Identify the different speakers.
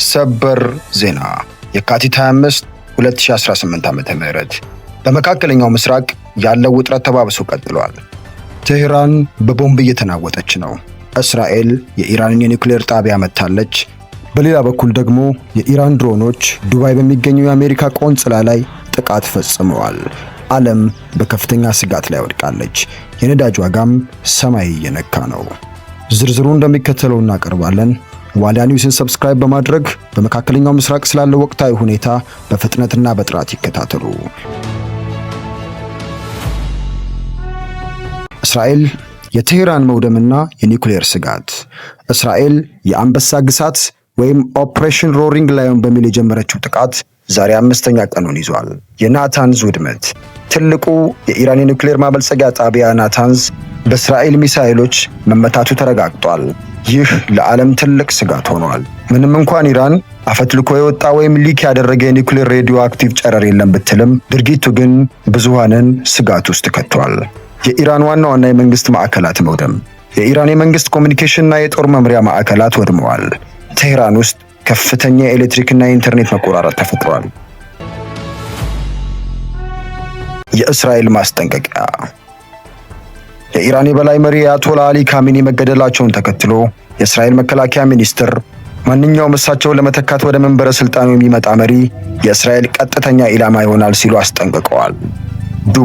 Speaker 1: ሰበር ዜና የካቲት 25 2018 ዓ.ም በመካከለኛው ምስራቅ ያለው ውጥረት ተባብሶ ቀጥሏል። ቴህራን በቦምብ እየተናወጠች ነው። እስራኤል የኢራንን የኒውክሌር ጣቢያ መታለች። በሌላ በኩል ደግሞ የኢራን ድሮኖች ዱባይ በሚገኘው የአሜሪካ ቆንጽላ ላይ ጥቃት ፈጽመዋል። ዓለም በከፍተኛ ስጋት ላይ ወድቃለች። የነዳጅ ዋጋም ሰማይ እየነካ ነው። ዝርዝሩ እንደሚከተለው እናቀርባለን። ዋልያ ኒውስን ሰብስክራይብ በማድረግ በመካከለኛው ምስራቅ ስላለው ወቅታዊ ሁኔታ በፍጥነትና በጥራት ይከታተሉ። እስራኤል የቴህራን መውደምና የኒውክሌር ስጋት። እስራኤል የአንበሳ ግሳት ወይም ኦፕሬሽን ሮሪንግ ላዮን በሚል የጀመረችው ጥቃት ዛሬ 5ኛ ቀኑን ይዟል። የናታንዝ ውድመት። ትልቁ የኢራን የኒውክሌር ማበልጸጊያ ጣቢያ ናታንዝ በእስራኤል ሚሳኤሎች መመታቱ ተረጋግጧል። ይህ ለዓለም ትልቅ ስጋት ሆኗል። ምንም እንኳን ኢራን አፈትልኮ የወጣ ወይም ሊክ ያደረገ የኒውክሌር ሬዲዮ አክቲቭ ጨረር የለም ብትልም ድርጊቱ ግን ብዙሃንን ስጋት ውስጥ ከቷል። የኢራን ዋና ዋና የመንግስት ማዕከላት መውደም። የኢራን የመንግስት ኮሚኒኬሽንና የጦር መምሪያ ማዕከላት ወድመዋል። ቴህራን ውስጥ ከፍተኛ የኤሌክትሪክና የኢንተርኔት መቆራረጥ ተፈጥሯል። የእስራኤል ማስጠንቀቂያ። የኢራን የበላይ መሪ አያቶላ አሊ ካሚኒ መገደላቸውን ተከትሎ የእስራኤል መከላከያ ሚኒስትር ማንኛውም እሳቸውን ለመተካት ወደ መንበረ ስልጣኑ የሚመጣ መሪ የእስራኤል ቀጥተኛ ኢላማ ይሆናል ሲሉ አስጠንቅቀዋል።